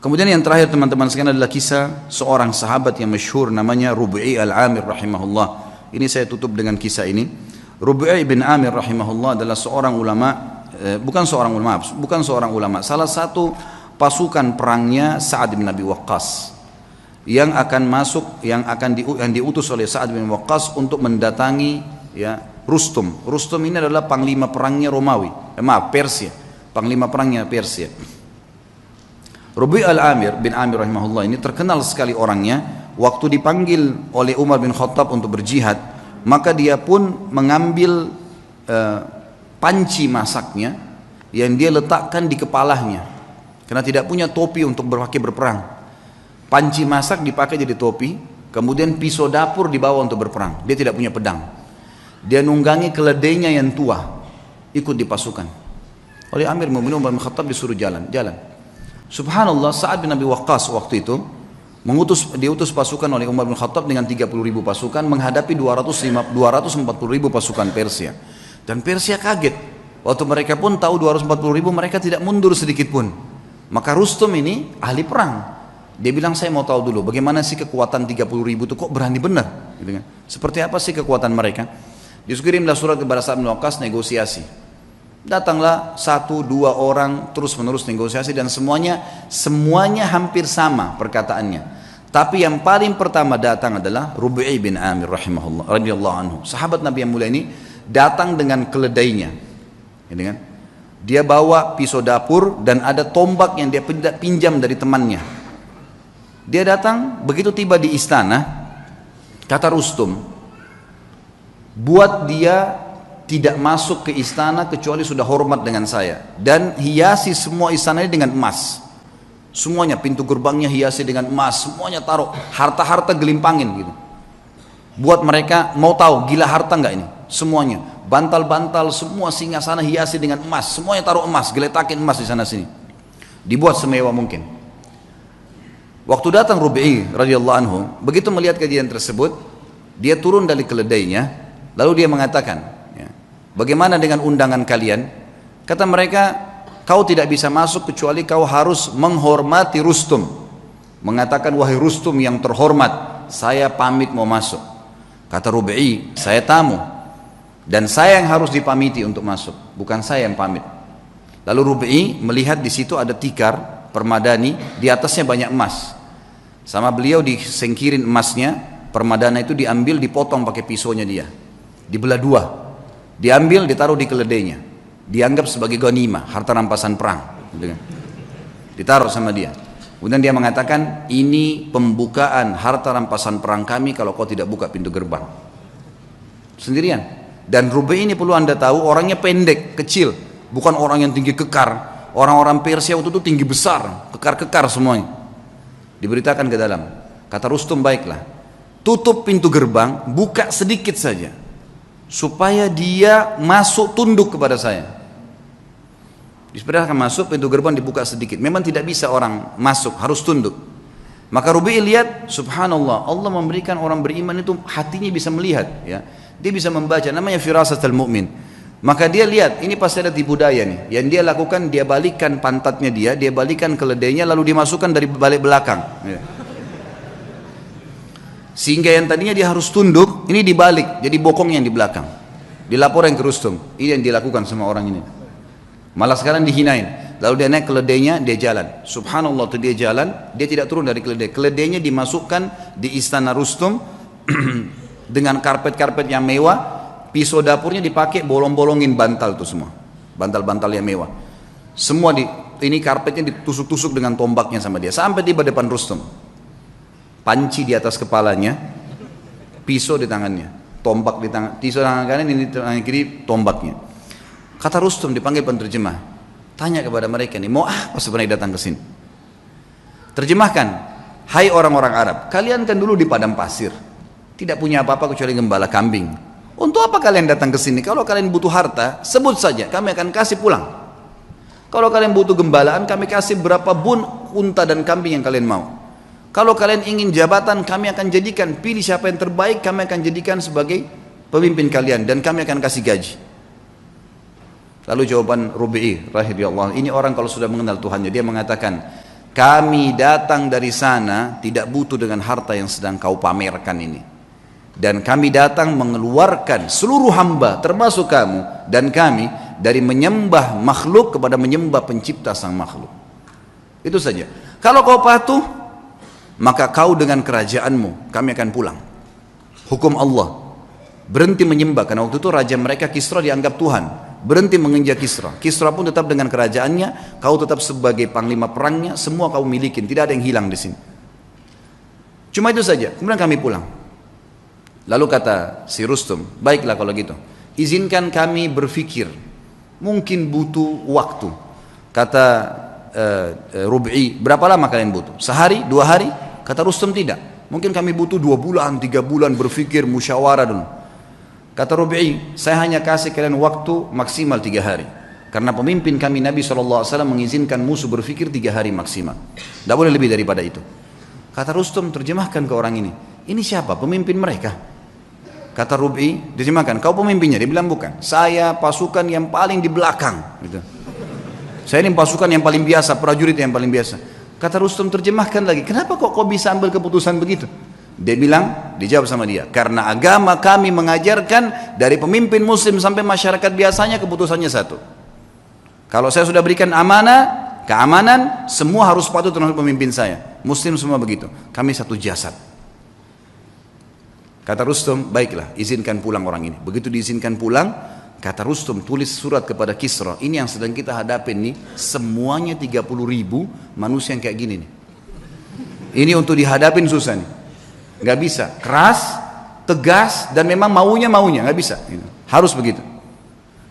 Kemudian yang terakhir teman-teman sekalian adalah kisah seorang sahabat yang masyhur namanya Rub'i al-Amir rahimahullah. Ini saya tutup dengan kisah ini. Rub'i bin Amir rahimahullah adalah seorang ulama, bukan seorang ulama, salah satu pasukan perangnya Sa'ad bin Abi Waqqas yang akan masuk, yang diutus oleh Sa'ad bin Waqqas untuk mendatangi ya Rustum. Rustum ini adalah panglima perangnya Persia, panglima perangnya Persia. Rub'i al-Amir bin Amir rahimahullah ini terkenal sekali orangnya. Waktu dipanggil oleh Umar bin Khattab untuk berjihad, maka dia pun mengambil panci masaknya yang dia letakkan di kepalanya karena tidak punya topi untuk berperang. Panci masak dipakai jadi topi, kemudian pisau dapur dibawa untuk berperang. Dia tidak punya pedang. Dia nunggangi keledainya yang tua, ikut di pasukan. Oleh Amir Mu'minin Umar bin Khattab disuruh jalan. Subhanallah, Sa'ad bin Abi Waqqas waktu itu diutus pasukan oleh Umar bin Khattab dengan 30.000 pasukan menghadapi 240.000 pasukan Persia. Dan Persia kaget. Waktu mereka pun tahu 240.000, mereka tidak mundur sedikit pun. Maka Rustum ini ahli perang. Dia bilang, saya mau tahu dulu bagaimana sih kekuatan 30.000 itu, kok berani benar? Gitu kan? Seperti apa sih kekuatan mereka? Dikirimlah surat kepada Sa'ad bin Waqqas negosiasi. Datanglah 1-2 orang terus menerus negosiasi dan semuanya hampir sama perkataannya. Tapi yang paling pertama datang adalah Rub'i bin Amir rahimahullah radhiyallahu anhu. Sahabat Nabi yang mulia ini datang dengan keledainya. Gitu kan? Dia bawa pisau dapur dan ada tombak yang dia pinjam dari temannya. Dia datang, begitu tiba di istana, kata Rustum, buat dia tidak masuk ke istana kecuali sudah hormat dengan saya, dan hiasi semua istana ini dengan emas. Semuanya, pintu gerbangnya hiasi dengan emas, semuanya taruh harta-harta gelimpangin gitu. Buat mereka mau tahu gila harta enggak ini? Semuanya, bantal-bantal semua singgasana hiasi dengan emas, semuanya taruh emas, geletakin emas di sana sini. Dibuat semewah mungkin. Waktu datang Rub'i radhiyallahu anhu, begitu melihat kejadian tersebut, dia turun dari keledainya, lalu dia mengatakan, bagaimana dengan undangan kalian? Kata mereka, kau tidak bisa masuk kecuali kau harus menghormati Rustum. Mengatakan, wahai Rustum yang terhormat, saya pamit mau masuk. Kata Rub'i, saya tamu dan saya yang harus dipamiti untuk masuk, bukan saya yang pamit. Lalu Rub'i melihat di situ ada tikar permadani, di atasnya banyak emas. Sama beliau disengkirin emasnya, permadana itu diambil, dipotong pakai pisaunya dia, dibelah dua. Diambil, ditaruh di keledainya, dianggap sebagai ghanimah, harta rampasan perang, ditaruh sama dia. Kemudian dia mengatakan, ini pembukaan harta rampasan perang kami kalau kau tidak buka pintu gerbang. Sendirian. Dan Rub'i ini perlu anda tahu, orangnya pendek, kecil, bukan orang yang tinggi kekar. Orang-orang Persia waktu itu tinggi besar, kekar-kekar semuanya. Diberitakan ke dalam. Kata Rustum, baiklah, tutup pintu gerbang, buka sedikit saja, supaya dia masuk tunduk kepada saya. Diperintahkan masuk, pintu gerbang dibuka sedikit. Memang tidak bisa orang masuk, harus tunduk. Maka Rub'i lihat, subhanallah, Allah memberikan orang beriman itu hatinya bisa melihat, ya. Dia bisa membaca, namanya firasatul mu'min. Maka dia lihat, ini pasti ada tipu daya nih. Yang dia lakukan, dia balikkan pantatnya dia balikkan keledainya, lalu dimasukkan dari balik belakang, ya. Sehingga yang tadinya dia harus tunduk, ini dibalik, jadi bokongnya yang di belakang. Dilaporkan ke Rustum, ini yang dilakukan sama orang ini. Malah sekarang dihinain. Lalu dia naik keledainya, dia jalan. Subhanallah, tuh dia jalan, dia tidak turun dari keledai. Keledainya dimasukkan di istana Rustum dengan karpet-karpet yang mewah. Pisau dapurnya dipakai, bolong-bolongin bantal tuh semua. Bantal-bantal yang mewah. Semua ini karpetnya ditusuk-tusuk dengan tombaknya sama dia. Sampai tiba depan Rustum. Panci di atas kepalanya, pisau di tangannya, tombak di tangan, pisau tangan kanan, ini tangan kiri, tombaknya. Kata Rustum, dipanggil penterjemah, tanya kepada mereka nih, mau apa sebenarnya datang ke sini? Terjemahkan, hai orang-orang Arab, kalian kan dulu di padang pasir, tidak punya apa-apa kecuali gembala kambing. Untuk apa kalian datang ke sini? Kalau kalian butuh harta, sebut saja, kami akan kasih pulang. Kalau kalian butuh gembalaan, kami kasih berapa bun unta dan kambing yang kalian mau. Kalau kalian ingin jabatan, kami akan jadikan, pilih siapa yang terbaik, kami akan jadikan sebagai pemimpin kalian dan kami akan kasih gaji. Lalu jawaban Rub'i rahimahullah, ini orang kalau sudah mengenal Tuhannya, dia mengatakan, kami datang dari sana tidak butuh dengan harta yang sedang kau pamerkan ini. Dan kami datang mengeluarkan seluruh hamba termasuk kamu dan kami dari menyembah makhluk kepada menyembah pencipta sang makhluk. Itu saja. Kalau kau patuh, maka kau dengan kerajaanmu, kami akan pulang. Hukum Allah. Berhenti menyembah, karena waktu itu raja mereka Kisra dianggap Tuhan. Berhenti menginjak Kisra. Kisra pun tetap dengan kerajaannya, kau tetap sebagai panglima perangnya, semua kau milikin, tidak ada yang hilang di sini. Cuma itu saja. Kemudian kami pulang. Lalu kata si Rustum, baiklah kalau gitu, izinkan kami berpikir, mungkin butuh waktu. Kata Rub'i, berapa lama kalian butuh? Sehari, 2 hari? Kata Rustum, tidak. Mungkin kami butuh 2 bulan, 3 bulan berpikir, musyawarah dulu. Kata Rub'i, saya hanya kasih kalian waktu maksimal 3 hari. Karena pemimpin kami Nabi SAW mengizinkan musuh berpikir 3 hari maksimal. Tidak boleh lebih daripada itu. Kata Rustum, terjemahkan ke orang ini. Ini siapa? Pemimpin mereka. Kata Rub'i, terjemahkan. Kau pemimpinnya? Dia bilang bukan. Saya pasukan yang paling di belakang. Gitu. Saya ini pasukan yang paling biasa, prajurit yang paling biasa. Kata Rustum, terjemahkan lagi. Kenapa kok kau bisa ambil keputusan begitu? Dia bilang, dijawab sama dia, karena agama kami mengajarkan dari pemimpin muslim sampai masyarakat biasanya keputusannya satu. Kalau saya sudah berikan amanah, keamanan, semua harus patuh terhadap pemimpin saya. Muslim semua begitu. Kami satu jasad. Kata Rustum, baiklah, izinkan pulang orang ini. Begitu diizinkan pulang, kata Rustum, tulis surat kepada Kisra. Ini yang sedang kita hadapin nih, semuanya 30.000 manusia yang kayak gini nih. Ini untuk dihadapin susah nih. Gak bisa, keras, tegas, dan memang maunya, gak bisa. Harus begitu.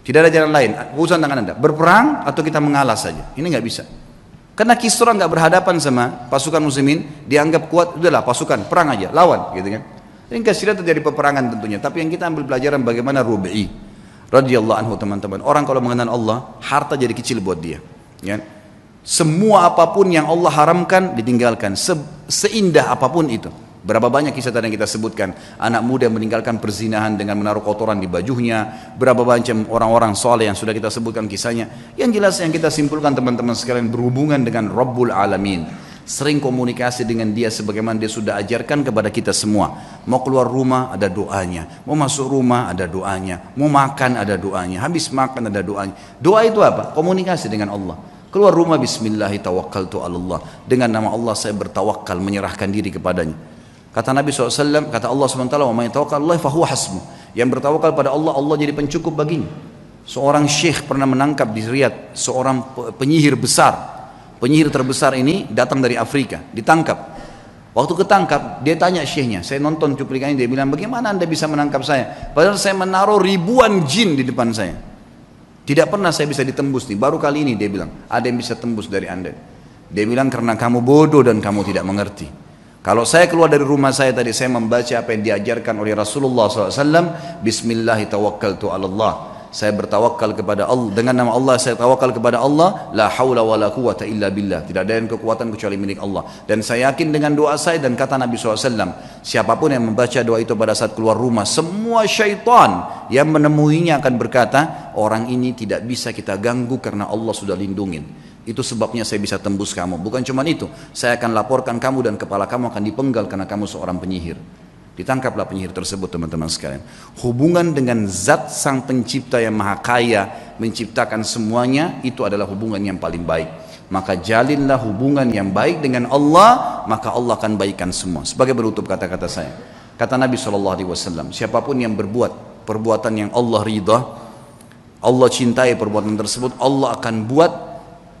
Tidak ada jalan lain. Urusan tangan Anda, berperang atau kita mengalah saja. Ini gak bisa. Karena Kisra gak berhadapan sama pasukan muslimin, dianggap kuat, udahlah pasukan, perang aja, lawan, gitu kan. Ringkas cerita terjadi peperangan tentunya. Tapi yang kita ambil pelajaran bagaimana Rub'i radhiyallahu anhu, teman-teman. Orang kalau mengenal Allah, harta jadi kecil buat dia. Ya. Semua apapun yang Allah haramkan ditinggalkan. Seindah apapun itu. Berapa banyak kisah tadi yang kita sebutkan, anak muda yang meninggalkan perzinahan dengan menaruh kotoran di bajunya, berapa macam orang-orang soleh yang sudah kita sebutkan kisahnya. Yang jelas yang kita simpulkan teman-teman sekalian, berhubungan dengan Rabbul Alamin, sering komunikasi dengan dia sebagaimana dia sudah ajarkan kepada kita semua. Mau keluar rumah ada doanya, mau masuk rumah ada doanya, mau makan ada doanya, habis makan ada doanya. Doa itu apa? Komunikasi dengan Allah. Keluar rumah, bismillahi tawakkaltu Allah, dengan nama Allah saya bertawakal, menyerahkan diri kepadanya. Kata Nabi SAW, kata Allah SWT, wa may tawakkal fahuwa hasbuh. Yang bertawakal pada Allah, Allah jadi pencukup baginya. Seorang syekh pernah menangkap di Riyadh seorang penyihir besar. Penyihir terbesar ini datang dari Afrika, ditangkap. Waktu ketangkap, dia tanya syekhnya, saya nonton cuplikannya, dia bilang, bagaimana anda bisa menangkap saya? Padahal saya menaruh ribuan jin di depan saya. Tidak pernah saya bisa ditembus nih, baru kali ini dia bilang, ada yang bisa tembus dari anda. Dia bilang, karena kamu bodoh dan kamu tidak mengerti. Kalau saya keluar dari rumah saya tadi, saya membaca apa yang diajarkan oleh Rasulullah SAW, bismillahi tawakkaltu ala Allah. Saya bertawakal kepada Allah, dengan nama Allah saya tawakal kepada Allah, la haula wa la quwata illa billah. Tidak ada yang kekuatan kecuali milik Allah. Dan saya yakin dengan doa saya, dan kata Nabi SAW, siapapun yang membaca doa itu pada saat keluar rumah, semua syaitan yang menemuinya akan berkata, orang ini tidak bisa kita ganggu karena Allah sudah lindungin. Itu sebabnya saya bisa tembus kamu. Bukan cuma itu, saya akan laporkan kamu dan kepala kamu akan dipenggal karena kamu seorang penyihir. Ditangkaplah penyihir tersebut, teman-teman sekalian. Hubungan dengan zat sang pencipta yang maha kaya, menciptakan semuanya, itu adalah hubungan yang paling baik. Maka jalinlah hubungan yang baik dengan Allah, maka Allah akan baikkan semua. Sebagai penutup kata-kata saya, kata Nabi SAW, siapapun yang berbuat perbuatan yang Allah ridha, Allah cintai perbuatan tersebut, Allah akan buat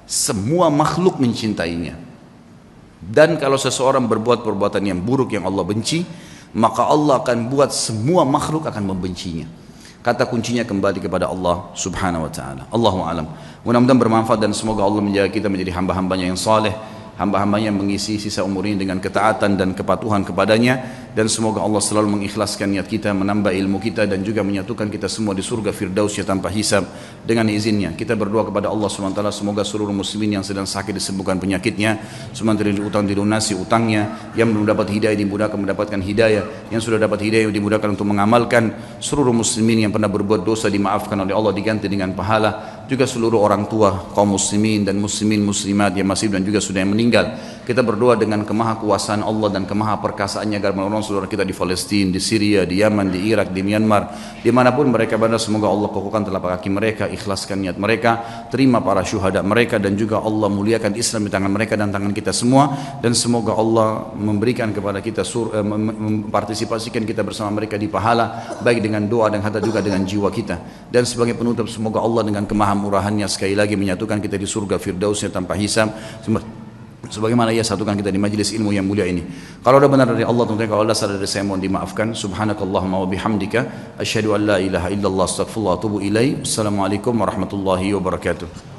semua makhluk mencintainya. Dan kalau seseorang berbuat perbuatan yang buruk yang Allah benci, maka Allah akan buat semua makhluk akan membencinya. Kata kuncinya kembali kepada Allah subhanahu wa ta'ala. Allahu alam. Mudah-mudahan bermanfaat dan semoga Allah menjaga kita menjadi hamba-hambanya yang saleh, hamba-hambanya yang mengisi sisa umur ini dengan ketaatan dan kepatuhan kepadanya. Dan semoga Allah selalu mengikhlaskan niat kita, menambah ilmu kita, dan juga menyatukan kita semua di surga firdausnya tanpa hisab dengan izinnya. Kita berdoa kepada Allah SWT, semoga seluruh muslimin yang sedang sakit disembuhkan penyakitnya, semua yang utang dilunasi utangnya, yang belum dapat hidayah dimudahkan mendapatkan hidayah, yang sudah dapat hidayah dimudahkan untuk mengamalkan, seluruh muslimin yang pernah berbuat dosa dimaafkan oleh Allah, diganti dengan pahala. juga seluruh orang tua kaum muslimin dan muslimat yang masih dan juga sudah yang meninggal. Kita berdoa dengan kemahakuasaan Allah dan kemahaperkasaannya agar menolong saudara kita di Palestina, di Syria, di Yaman, di Irak, di Myanmar, dimanapun mereka berada. Semoga Allah kokohkan telapak kaki mereka, ikhlaskan niat mereka, terima para syuhada mereka, dan juga Allah muliakan Islam di tangan mereka dan tangan kita semua. Dan semoga Allah memberikan kepada kita mempartisipasikan kita bersama mereka di pahala, baik dengan doa dan hatta juga dengan jiwa kita. Dan sebagai penutup, semoga Allah dengan kemahamurahannya sekali lagi menyatukan kita di surga firdausnya tanpa hisab, sebagaimana ia satukan kita di majlis ilmu yang mulia ini. Kalau ada benar dari Allah, tentunya. Kalau ada salah dari saya, mohon dimaafkan. Subhanakallahumma wa bihamdika asyhadu an la ilaha illallah astaghfirullah wa atubu ilaih. Assalamualaikum warahmatullahi wabarakatuh.